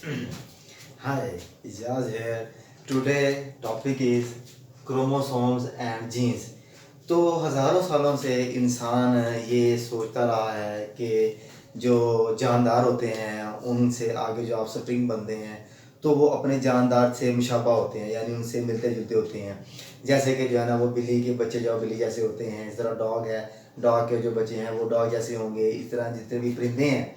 Hi, Ijaz here. Today topic is chromosomes and genes. तो हज़ारों सालों से इंसान ये सोचता रहा है कि जो जानदार होते हैं उनसे आगे जो ऑफस्प्रिंग बनते हैं तो वो अपने जानदार से मुशाबा होते हैं, यानी उनसे मिलते जुलते होते हैं। जैसे कि जो है ना वो बिल्ली के बच्चे जो बिल्ली जैसे होते हैं, इस तरह डॉग है, डॉग के जो बच्चे हैं वो डॉग जैसे होंगे। इस तरह जितने भी परिंदे हैं,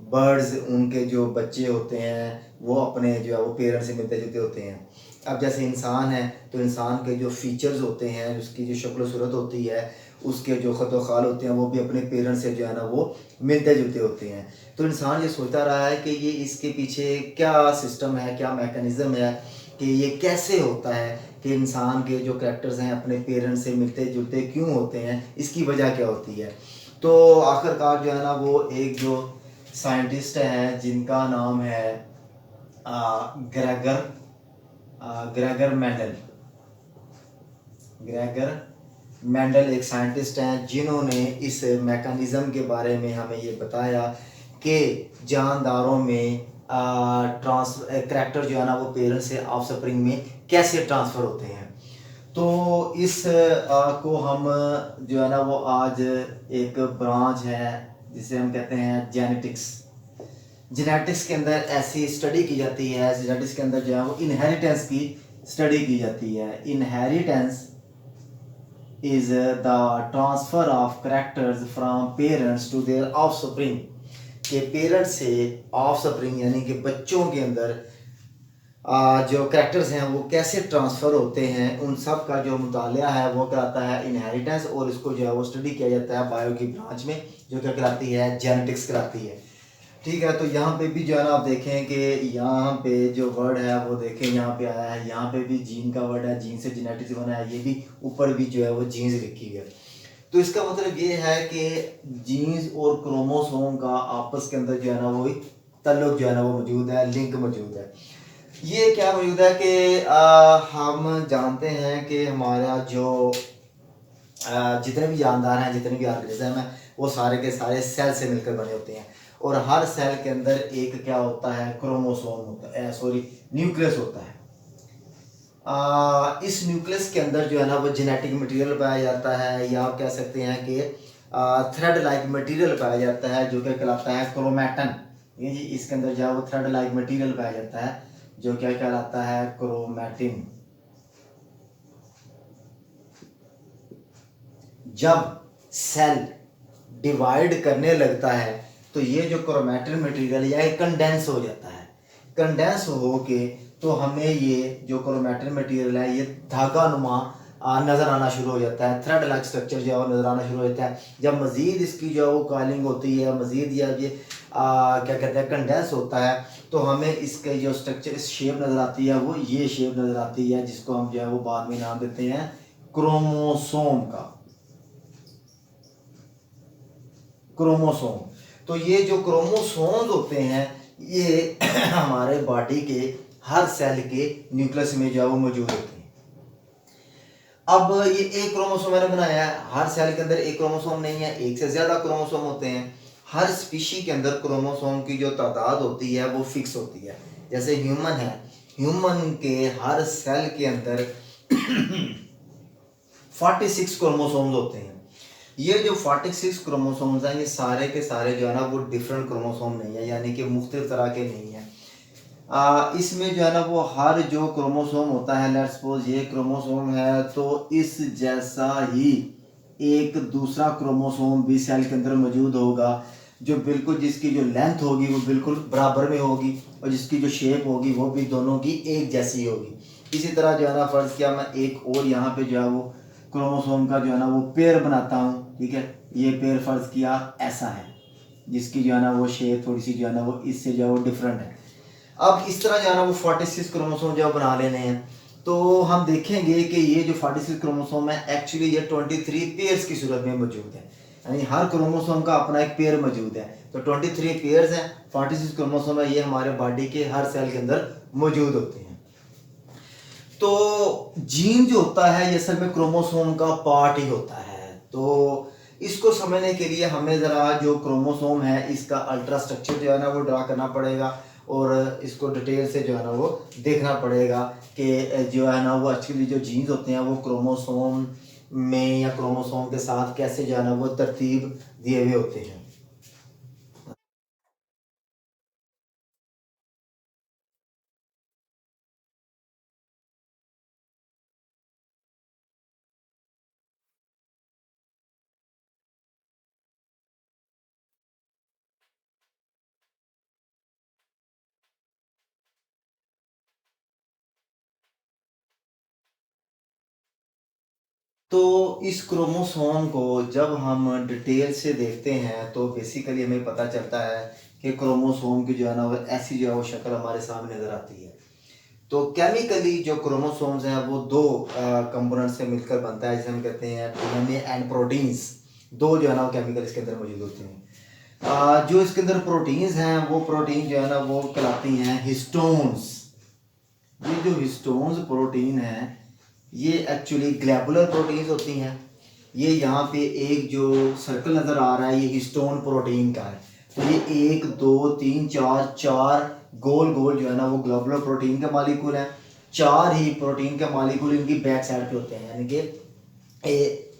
बर्ड्स, उनके जो बच्चे होते हैं वो अपने जो है वो पेरेंट्स से मिलते जुलते होते हैं। अब जैसे इंसान है तो इंसान के जो फीचर्स होते हैं, उसकी जो शक्ल सूरत होती है, उसके जो ख़त व ख़ाल होते हैं वो भी अपने पेरेंट्स से जो है ना वो मिलते जुलते होते हैं। तो इंसान ये सोचता रहा है कि ये इसके पीछे क्या सिस्टम है, क्या मैकेनिज़्म है, कि ये कैसे होता है कि इंसान के जो करैक्टर्स हैं अपने पेरेंट्स से मिलते जुलते क्यों होते हैं, इसकी वजह क्या होती है। तो आखिरकार जो है ना वो एक जो साइंटिस्ट हैं जिनका नाम है Gregor Gregor Mendel. Gregor Mendel एक साइंटिस्ट हैं जिन्होंने इस मैकेनिज़्म के बारे में हमें ये बताया कि जानदारों में ट्रांस करैक्टर जो है ना वो पेरेंट्स से ऑफस्प्रिंग में कैसे ट्रांसफ़र होते हैं। तो इस को हम जो है ना वो आज एक ब्रांच है जिसे हम कहते हैं जेनेटिक्स। जेनेटिक्स के अंदर ऐसी स्टडी की जाती है, जेनेटिक्स के अंदर जो है वो इनहेरिटेंस की स्टडी की जाती है। Inheritance is the transfer of characters from parents to their offspring, के पेरेंट्स से ऑफस्प्रिंग यानी कि बच्चों के अंदर जो कैरेक्टर्स हैं वो कैसे ट्रांसफ़र होते हैं, उन सब का जो मुतालिया है वो कराता है इनहेरिटेंस। और इसको जो है वो स्टडी किया जाता है बायो की ब्रांच में, जो क्या कराती है, जेनेटिक्स कराती है। ठीक है, तो यहाँ पे भी जो है ना आप देखें कि यहाँ पे जो वर्ड है वो देखें यहाँ पे आया है, यहाँ पे भी जीन का वर्ड है, जीन से जेनेटिक्स बना है, ये भी ऊपर भी जो है वो जीन्स लिखी हुई है। तो इसका मतलब ये है कि जीन्स और क्रोमोसोम का आपस के अंदर जो है ना वो ताल्लुक जो है ना वो मौजूद है, लिंक मौजूद है। ये क्या मौजूद है कि हम जानते हैं कि हमारा जो जितने भी जानदार हैं, जितने भी ऑर्गेनिज्म हैं, वो सारे के सारे सेल से मिलकर बने होते हैं। और हर सेल के अंदर एक क्या होता है, क्रोमोसोम होता है, सॉरी न्यूक्लियस होता है। इस न्यूक्लियस के अंदर जो है ना वो जेनेटिक मटेरियल पाया जाता है, या आप कह सकते हैं कि थ्रेड लाइक मटेरियल पाया जाता है, जो क्या कहलाता है, क्रोमैटन। ये जी इसके अंदर जो है वो थ्रेड लाइक मटेरियल पाया जाता है, जो क्या कहलाता है, क्रोमैटिन। जब सेल डिवाइड करने लगता है तो ये जो क्रोमैटिन मटेरियल या कंडेंस हो जाता है। कंडेंस हो के तो हमें ये जो क्रोमैटिन मटेरियल है ये धागा नुमा नज़र आना शुरू हो जाता है, थ्रेड लाइक स्ट्रक्चर जो है नज़र आना शुरू हो जाता है। जब मज़ीद इसकी जो है वो कॉलिंग होती है, मज़ीद या ये क्या कहते हैं, कंडेंस होता है, तो हमें इसके जो स्ट्रक्चर, इस शेप नज़र आती है, वो ये शेप नज़र आती है, जिसको हम जो है वो बाद में नाम देते हैं क्रोमोसोम का, क्रोमोसोम। तो ये जो क्रोमोसोम्स होते हैं ये हमारे बॉडी के हर सेल के न्यूक्लियस में जो है वो मौजूद होते हैं। अब ये एक क्रोमोसोम मैंने बनाया है, हर सेल के अंदर एक क्रोमोसोम नहीं है, एक से ज़्यादा क्रोमोसोम होते हैं। हर स्पीशी के अंदर क्रोमोसोम की जो तादाद होती है वो फिक्स होती है। जैसे ह्यूमन है, ह्यूमन के हर सेल के अंदर 46 क्रोमोसोम्स होते हैं। ये जो 46 क्रोमोसोम्स हैं ये सारे के सारे जो है ना वो डिफरेंट क्रोमोसोम नहीं है, यानी कि मुख्तलिफ तरह के नहीं है। इसमें जो है ना वो हर जो क्रोमोसोम होता है, लेट्स सपोज ये क्रोमोसोम है, तो इस जैसा ही एक दूसरा क्रोमोसोम भी सेल के अंदर मौजूद होगा, जो बिल्कुल जिसकी जो लेंथ होगी वो बिल्कुल बराबर में होगी, और जिसकी जो शेप होगी वो भी दोनों की एक जैसी होगी। इसी तरह जो है ना फ़र्ज़ किया मैं एक और यहाँ पे जो है वो क्रोमोसोम का जो है ना वो पेयर बनाता हूँ, ठीक है। ये पेयर फ़र्ज़ किया ऐसा है, जिसकी जो है ना वो शेप थोड़ी सी जो है ना वो इससे जो है वो डिफरेंट है। अब इस तरह जो है ना वो 46 क्रोमोसोम जो बना लेने हैं, तो हम देखेंगे कि ये जो 46 क्रोमोसोम है एक्चुअली ये 23 पेयर्स की सूरत में मौजूद है, यानी हर क्रोमोसोम का अपना एक पेयर मौजूद है। तो 23 पेयर्स हैं, 46 क्रोमोसोम है, ये हमारे बॉडी के हर सेल के अंदर मौजूद होते हैं। तो जीन जो होता है ये असल में क्रोमोसोम का पार्ट ही होता है। तो इसको समझने के लिए हमें ज़रा जो क्रोमोसोम है इसका अल्ट्रा स्ट्रक्चर जो है ना वो ड्रा करना पड़ेगा, और इसको डिटेल से जो है ना वो देखना पड़ेगा कि जो है ना वो एक्चुअली जो जीन्स होते हैं वो क्रोमोसोम में या क्रोमोसोम के साथ कैसे जो है ना वो तरतीब दिए हुए होते हैं। तो इस क्रोमोसोम को जब हम डिटेल से देखते हैं तो बेसिकली हमें पता चलता है कि क्रोमोसोम की जो है ना वो ऐसी जो है वो शक्ल हमारे सामने नज़र आती है। तो केमिकली जो क्रोमोसोम्स हैं वो दो कंपोनेंट से मिलकर बनता है, जिसे हम कहते हैं डीएनए एंड प्रोटीन्स। दो जो है ना वो केमिकल इसके अंदर मौजूद होते हैं। जो इसके अंदर प्रोटीन्स हैं वो प्रोटीन जो है ना वो कहलाती हैं हिस्टोन्स। ये जो हिस्टोन्स प्रोटीन है ये एक्चुअली ग्लैबुलर प्रोटीन्स होती हैं। ये यहाँ पे एक जो सर्कल नज़र आ रहा है ये हिस्टोन प्रोटीन का है। तो ये एक दो तीन चार चार गोल गोल जो है ना वो ग्लोबुलर प्रोटीन के मालिक्यूल हैं। चार ही प्रोटीन के मालिक्यूल इनकी बैक साइड पे होते हैं, यानी कि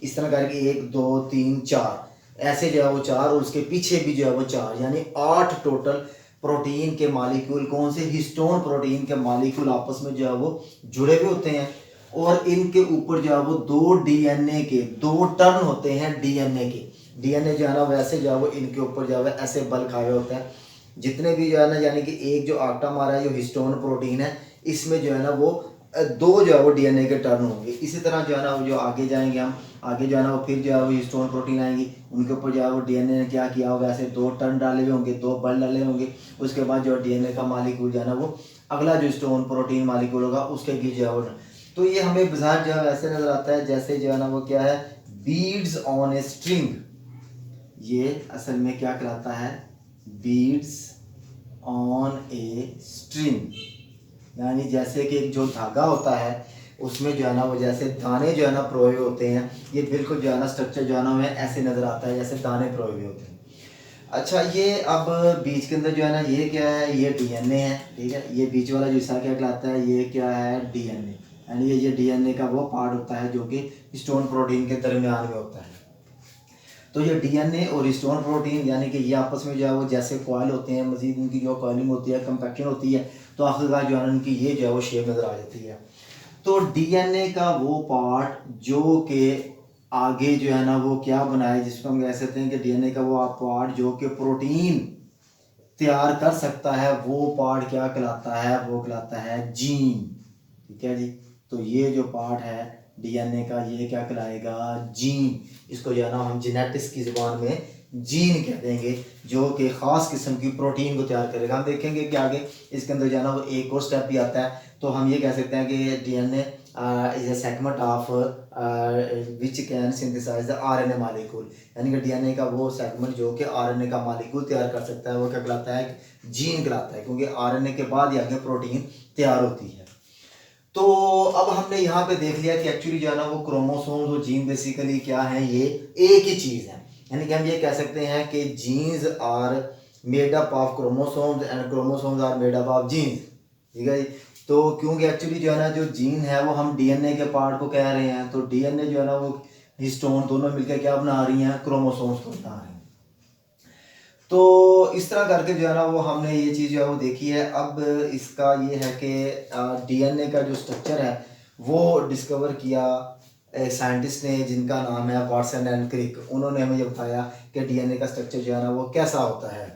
इस तरह करके एक दो तीन चार ऐसे जो है वो चार, और उसके पीछे भी जो है वो चार, यानी 8 टोटल प्रोटीन के मालिक्यूल, कौन से हिस्टोन प्रोटीन के मालिक्यूल आपस में जो है वो जुड़े हुए होते हैं। और इनके ऊपर जो है वो दो डीएनए के दो टर्न होते हैं डीएनए के। डीएनए जो है ना वैसे जो है वो इनके ऊपर जो है ऐसे बल खाए हुए होते हैं। जितने भी जो है ना, यानी कि एक जो आटा मारा है जो हिस्टोन प्रोटीन है इसमें जो है ना वो दो जो है वो डीएनए के टर्न होंगे। इसी तरह जो है ना वो जो आगे जाएंगे हम, आगे जो है ना वो फिर जो है वो हिस्टोन प्रोटीन आएंगी, उनके ऊपर जो है वो डीएनए ने क्या किया होगा, ऐसे दो टर्न डाले हुए होंगे, दो बल डाले होंगे। उसके बाद जो डीएनए का मालिक्यूल जो है ना वो अगला जो हिस्टोन प्रोटीन मालिक्यूल होगा उसके बीच जो है वो। तो ये हमें बाजार जो है ऐसे नजर आता है जैसे जो है ना वो क्या है, बीड्स ऑन ए स्ट्रिंग। ये असल में क्या कहलाता है, बीड्स ऑन ए स्ट्रिंग, यानी जैसे कि एक जो धागा होता है उसमें जो है ना वो जैसे दाने जो है ना परोए होते हैं। ये बिल्कुल जो है ना स्ट्रक्चर जो है ना हमें ऐसे नज़र आता है जैसे दाने परोए हुए होते हैं। अच्छा, ये अब बीच के अंदर जो है ना ये क्या है, ये डीएनए है, ठीक है। ये बीच वाला जो हिस्सा क्या कहलाता है, ये क्या है, डीएनए। यानी ये डीएनए का वो पार्ट होता है जो कि हिस्टोन प्रोटीन के दरमियान में होता है। तो ये डीएनए और हिस्टोन प्रोटीन यानी कि ये आपस में जो है वो जैसे कॉइल होते हैं, मजीद इनकी जो कॉइलिंग होती है, कंपैक्शन होती है, तो आखिरकार जो है इनकी ये जो है वो शेप नज़र आ जाती है। तो डीएनए का वो पार्ट जो कि आगे जो है ना वो क्या बनाए, जिसको हम कह सकते हैं कि डीएनए का वो पार्ट जो कि प्रोटीन तैयार कर सकता है, वो पार्ट क्या कहलाता है, वो कहलाता है जीन। ठीक है जी। तो ये जो पार्ट है डीएनए का ये क्या कहलाएगा, जीन। इसको जो है ना हम जेनेटिक्स की ज़ुबान में जीन कह देंगे, जो कि ख़ास किस्म की प्रोटीन को तैयार करेगा। हम देखेंगे कि आगे इसके अंदर जो है ना वो एक और स्टेप भी आता है। तो हम ये कह सकते हैं कि DNA is A segment of which can synthesise the RNA molecule, यानी कि डीएनए का वो सेगमेंट जो कि आरएनए का मॉलिक्यूल तैयार कर सकता है, वो क्या कहलाता है, जीन कहलाता है, क्योंकि आरएनए के बाद ही आगे प्रोटीन तैयार होती है। तो अब हमने यहाँ पे देख लिया कि एक्चुअली जो है ना वो क्रोमोसोम्स और जीन बेसिकली क्या है, ये एक ही चीज़ है। यानी कि हम ये कह सकते हैं कि genes are made up of chromosomes and chromosomes are made up of genes. ठीक है जी। तो क्योंकि एक्चुअली जो है ना जो जीन है वो हम डीएनए के पार्ट को कह रहे हैं, तो डीएनए जो है ना वो हिस्टोन दोनों मिलकर क्या बना रही हैं, क्रोमोसोम्स को बना रही हैं। तो इस तरह करके जो है ना वो हमने ये चीज़ जो है वो देखी है। अब इसका ये है कि डीएनए का जो स्ट्रक्चर है वो डिस्कवर किया साइंटिस्ट ने जिनका नाम है वाटसन एंड क्रिक। उन्होंने हमें ये बताया कि डीएनए का स्ट्रक्चर जो है ना वो कैसा होता है।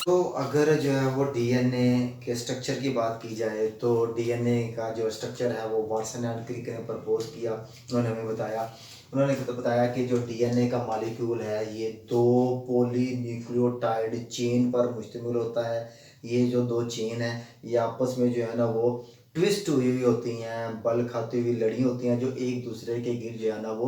तो अगर जो है वो डीएनए के स्ट्रक्चर की बात की जाए तो डीएनए का जो स्ट्रक्चर है वो वाटसन एंड क्रिक ने प्रपोज किया। उन्होंने हमें बताया, उन्होंने तो बताया कि जो डीएनए का मॉलिक्यूल है ये दो पॉली न्यूक्लियोटाइड चेन पर मुश्तमिल होता है। ये जो दो चेन है ये आपस में जो है ना वो ट्विस्ट हुई हुई होती हैं, बल खाती हुई लड़ी होती हैं, जो एक दूसरे के गिर जो है ना वो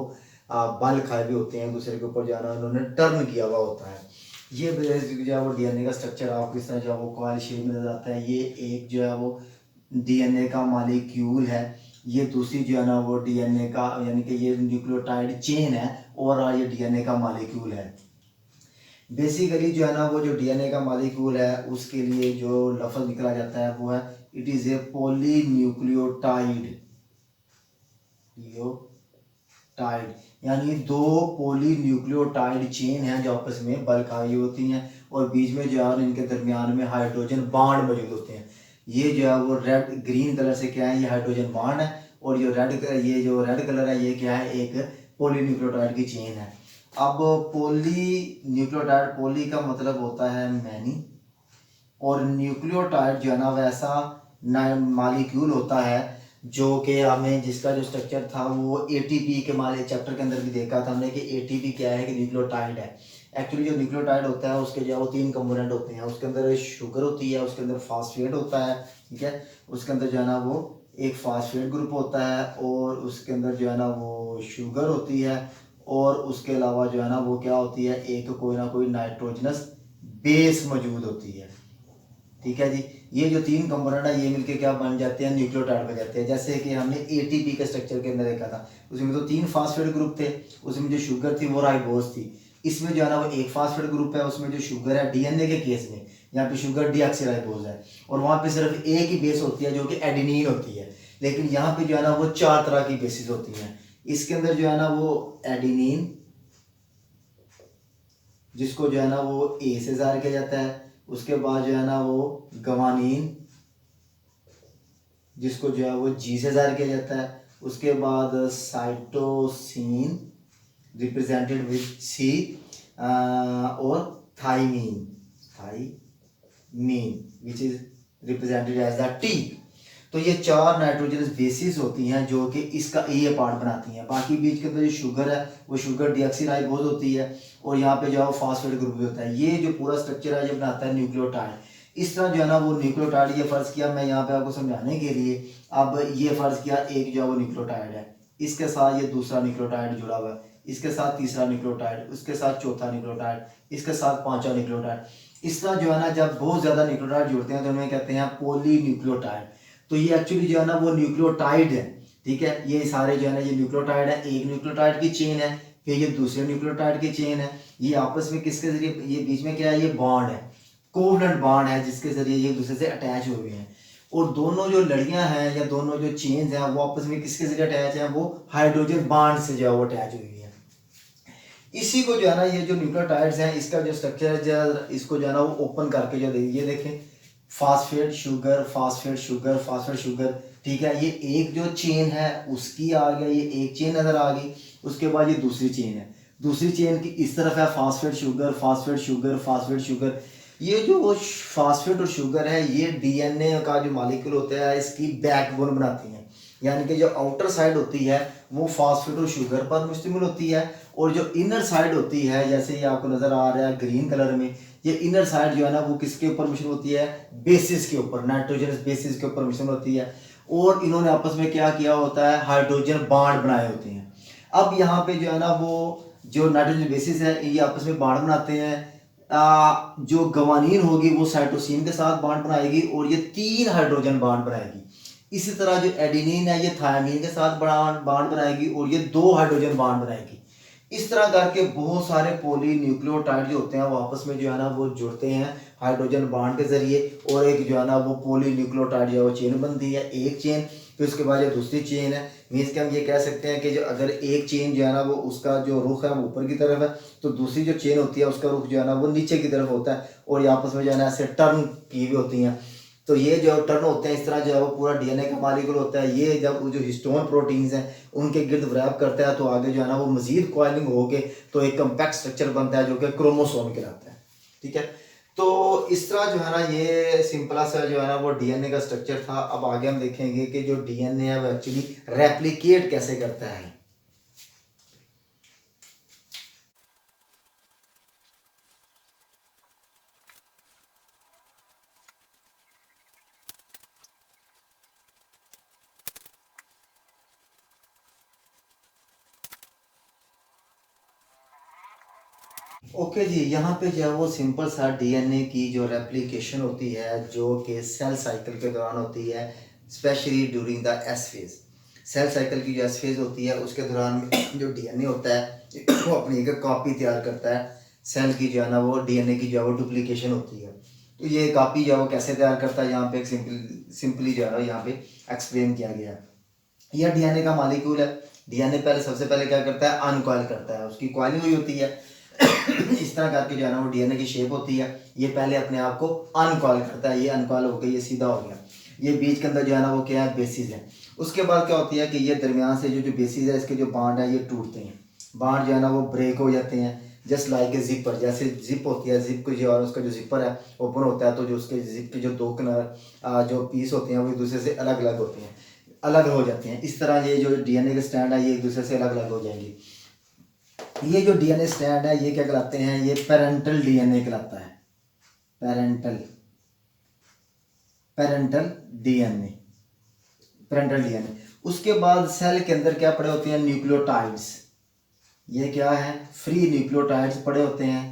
बल खाए हुए होते हैं, एक दूसरे के ऊपर जो है ना उन्होंने टर्न किया हुआ होता है। ये बेसिक जो है वो डीएनए का स्ट्रक्चर आपको इस तरह जो है वो कॉइल शेप में नजर आता है। ये एक जो है वो डीएनए का मॉलिक्यूल है, ये दूसरी जो है ना वो डीएनए का यानी कि ये न्यूक्लियोटाइड चेन है और ये डीएनए का मॉलिक्यूल है। बेसिकली जो है ना वो जो डीएनए का मॉलिक्यूल है उसके लिए जो लफ्ज़ निकला जाता है वो है it is a polynucleotide tide, यानी दो पोली न्यूक्लियोटाइड चेन हैं जो आपस में बल खाई होती हैं और बीच में जो है इनके दरमियान में हाइड्रोजन बॉन्ड मौजूद होते हैं। ये जो है वो रेड ग्रीन कलर से क्या है, ये हाइड्रोजन बॉन्ड है और ये जो रेड कलर है ये क्या है, एक पोली न्यूक्लियोटाइड की चेन है। अब पोली न्यूक्लियोटाइड, पोली का मतलब होता है मैनी और न्यूक्लियोटाइड जो है ना वैसा मॉलिक्यूल होता है जो कि हमें जिसका जो स्ट्रक्चर था वो एटीपी के हमारे चैप्टर के अंदर भी देखा था हमने कि एटीपी क्या है, कि न्यूक्लियोटाइड है। एक्चुअली जो न्यूक्लियोटाइड होता है उसके जो है वो तीन कंपोनेंट होते हैं, उसके अंदर शुगर होती है, उसके अंदर फास्फेट होता है, ठीक है, उसके अंदर जो है ना वो एक फास्फेट ग्रुप होता है और उसके अंदर जो है ना वो शुगर होती है और उसके अलावा जो है ना वो क्या होती है, एक कोई ना कोई नाइट्रोजनस बेस मौजूद होती है। ठीक है जी, ये जो तीन कंपोनेंट है ये मिलके क्या बन जाते हैं, न्यूक्लियोटाइड बन जाते हैं। जैसे कि हमने एटीपी के स्ट्रक्चर के अंदर देखा था, उसमें तो तीन फास्फेट ग्रुप थे, उसमें जो शुगर थी वो राइबोज थी। इसमें जो है ना वो एक फास्फेट ग्रुप है, उसमें जो शुगर है डीएनए के केस में यहाँ पे शुगर डीऑक्सीराइबोज है और वहाँ पे सिर्फ एक ही बेस होती है जो कि एडेनिन होती है। लेकिन यहाँ पे जो है ना वो चार तरह की बेसिस होती हैं। इसके अंदर जो है ना वो एडेनिन जिसको जो है ना वो ए से जाहिर किया जाता है, उसके बाद जो है ना वो गवानीन जिसको जो है वो जी से जाहिर किया जाता है, उसके बाद साइटोसिन रिप्रेजेंटेड विद सी और thymine which is represented as the T. तो ये चार नाइट्रोजनस बेसिस होती हैं जो कि इसका ये पार्ट बनाती हैं। बाकी बीच के अंदर जो शुगर है वो शुगर डीऑक्सीराइबोज होती है और यहाँ पे जो है वो फास्फेट ग्रुप भी होता है। ये जो पूरा स्ट्रक्चर है ये बनाता है न्यूक्लियोटाइड। इस तरह जो है ना वो न्यूक्लियोटाइड, ये फर्ज किया मैं यहाँ पे आपको समझाने के लिए, अब ये फर्ज किया एक जो है वो न्यूक्लियोटाइड है, इसके साथ ये दूसरा न्यूक्लियोटाइड जुड़ा हुआ है, इसके साथ तीसरा न्यूक्लियोटाइड, उसके साथ चौथा न्यूक्लियोटाइड, इसके साथ पांचवा न्यूक्लियोटाइड। इस तरह जो है ना जब बहुत ज्यादा न्यूक्लियोटाइड जुड़ते हैं तो उन्हें कहते हैं पॉली न्यूक्लियोटाइड। तो ये एक्चुअली जो है ना वो न्यूक्लियोटाइड है, ठीक है, ये सारे जो है ना ये न्यूक्लियोटाइड है, एक न्यूक्लियोटाइड की चेन है, फिर ये दूसरे न्यूक्लियोटाइड की चेन है। ये आपस में किसके जरिए, ये बीच में क्या है, ये बॉन्ड है, कोवलेंट बॉन्ड है जिसके जरिए ये एक दूसरे से अटैच हुए हैं। और दोनों जो लड़ियां हैं या दोनों जो चेन्स हैं वो आपस में किसके जरिए अटैच है, वो हाइड्रोजन बॉन्ड से जो है वो अटैच हुई है। इसी को जो है ना ये जो न्यूक्लियोटाइड्स हैं इसका जो स्ट्रक्चर है इसको जो है ना वो ओपन करके जो ये देखें, phosphate sugar phosphate sugar phosphate sugar, ठीक है, ये एक जो चेन है उसकी आ गया, ये एक चेन नजर आ गई। उसके बाद ये दूसरी चेन है, दूसरी चेन की इस तरफ है phosphate sugar phosphate sugar phosphate sugar. ये जो फास्फेट और शुगर है ये डीएनए का जो मॉलिक्यूल होता है इसकी बैकबोन बनाती हैं। यानी कि जो आउटर साइड होती है वो फास्फेट और शुगर पर मुश्तमिल होती है और जो इनर साइड होती है जैसे ये आपको नजर आ रहा है ग्रीन कलर में, ये इनर साइड जो है ना वो किसके ऊपर मुश्तमिल होती है, बेसिस के ऊपर, नाइट्रोजनस बेसिस के ऊपर मुश्तमिल होती है। और इन्होंने आपस में क्या किया होता है, हाइड्रोजन बॉन्ड बनाए होते हैं। अब यहाँ पे जो है ना वो जो नाइट्रोजन बेसिस है ये आपस में बॉन्ड बनाते हैं। जो गवानीन होगी वो साइटोसिन के साथ बॉन्ड बनाएगी और ये तीन हाइड्रोजन बॉन्ड बनाएगी। इसी तरह जो एडेनिन है ये थायमीन के साथ बॉन्ड बनाएगी और ये दो हाइड्रोजन बॉन्ड बनाएगी। इस तरह करके बहुत सारे पॉली न्यूक्लियोटाइड जो होते हैं वो आपस में जो है ना वो जुड़ते हैं हाइड्रोजन बॉन्ड के जरिए और एक जो है ना वो पॉली न्यूक्लियोटाइड जो है वो चेन बनती है, एक चेन, फिर उसके बाद जो दूसरी चेन है। मीन्स कि हम ये कह सकते हैं कि जो अगर एक चेन जो है ना वो उसका जो रुख है वो ऊपर की तरफ है तो दूसरी जो चेन होती है उसका रुख जो है ना वो नीचे की तरफ होता है और ये आपस में जो है ना ऐसे टर्न की हुई होती हैं। तो ये जो टर्न होते हैं इस तरह जो है वो पूरा डीएनए का मॉलिक्यूल होता है। ये जब जो हिस्टोन प्रोटीन्स हैं उनके गिर्द व्रैप करता है तो आगे जो है ना वो मजीद कॉइलिंग होके तो एक कम्पैक्ट स्ट्रक्चर बनता है जो कि क्रोमोसोम कहलाता है। ठीक है, तो इस तरह जो है ना ये सिंपल सा जो है ना वो डीएनए का स्ट्रक्चर था। अब आगे हम देखेंगे कि जो डीएनए है वो एक्चुअली रेप्लिकेट कैसे करता है। ओके जी, यहाँ पे जो है वो सिंपल सा डीएनए की जो रेप्लिकेशन होती है जो कि सेल साइकिल के दौरान होती है, specially during the S phase. Cell cycle की जो एस फेज होती है उसके दौरान जो डीएनए होता है वो अपनी एक कॉपी तैयार करता है। सेल की जो है ना वो डीएनए की जो है वो डुप्लीकेशन होती है। तो ये कॉपी जो है वो कैसे तैयार करता है, यहाँ पे एक सिंपली जो है ना यहाँ पे एक्सप्लेन किया गया है। यह डीएनए का मॉलिक्यूल है। डीएनए पहले सबसे पहले क्या करता है, अनकॉइल करता है, उसकी कॉइलिंग हुई होती है। इस तरह करके जो है ना वो डीएनए की शेप होती है। ये पहले अपने आप को अनकॉइल करता है, ये अनकॉइल हो गया, ये सीधा हो गया। ये बीच के अंदर जो है ना वो क्या है, बेसिस है। उसके बाद क्या होती है कि ये दरमियान से जो बेसिस है इसके जो बाड है ये टूटते हैं। बाड जो है ना वो ब्रेक हो जाते हैं, जस्ट लाइक ए जिपर। जैसे जिप होती है, जिप को जो और उसका जो जिपर है ओपन होता है तो जो उसके जिप के जो दो किनार जो पीस होते हैं वो एक दूसरे से अलग अलग होते हैं, अलग हो जाते हैं। इस तरह ये जो डीएनए के स्टैंड है ये एक दूसरे से अलग अलग हो जाएंगे। ये जो डीएनए स्टैंड है ये क्या कहलाते हैं, ये पेरेंटल डीएनए कहलाता है। Parental parental DNA, parental DNA. उसके बाद सेल के अंदर क्या पड़े होते हैं, न्यूक्लियोटाइड्स। ये क्या है, फ्री न्यूक्लियोटाइड्स पड़े होते हैं।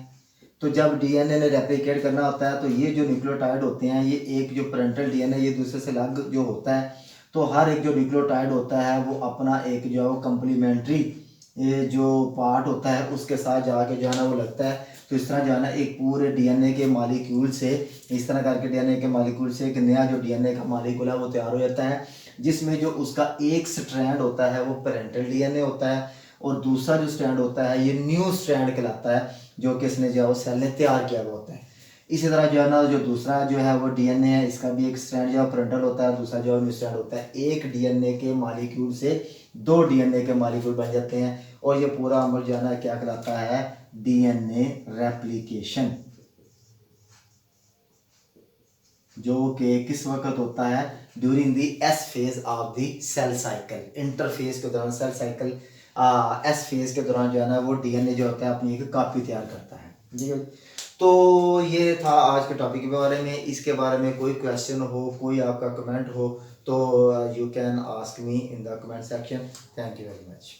तो जब डीएनए ने रेप्लिकेट करना होता है तो ये जो न्यूक्लियोटाइड होते हैं ये एक जो पेरेंटल डीएनए ये दूसरे से अलग जो होता है, तो हर एक जो न्यूक्लियोटाइड होता है वो अपना एक जो है वो कम्प्लीमेंट्री ये जो पार्ट होता है उसके साथ जाके जो है ना वो लगता है। तो इस तरह जो है ना एक पूरे डीएनए के मॉलिक्यूल से, इस तरह करके डीएनए के मॉलिक्यूल से एक नया जो डीएनए का मॉलिक्यूल है वो तैयार हो जाता है, जिसमें जो उसका एक स्ट्रैंड होता है वो पेरेंटल डीएनए होता है और दूसरा जो स्ट्रैंड होता है ये न्यू स्ट्रैंड कहलाता है जो कि इसने जो है वो सेल ने तैयार किया हुआ होता है। इसी तरह जो है ना जो दूसरा जो है वो डीएनए है, इसका भी एक स्ट्रैंड जो है पेरेंटल होता है, दूसरा जो है न्यू स्ट्रैंड होता है। एक डीएनए के मॉलिक्यूल से दो डीएनए के मॉलिक्यूल बन जाते हैं और ये पूरा अमल जो है ना क्या कहलाता है, डीएनए रेप्लिकेशन, जो कि किस वक्त होता है, during the S phase of the cell cycle. Interphase के दौरान सेल साइकिल एस फेज के दौरान जो है ना वो डीएनए जो होता है अपनी एक कॉपी तैयार करता है जी। तो ये था आज के टॉपिक के बारे में। इसके बारे में कोई क्वेश्चन हो, कोई आपका कमेंट हो तो you can ask me in the comment section. Thank you very much.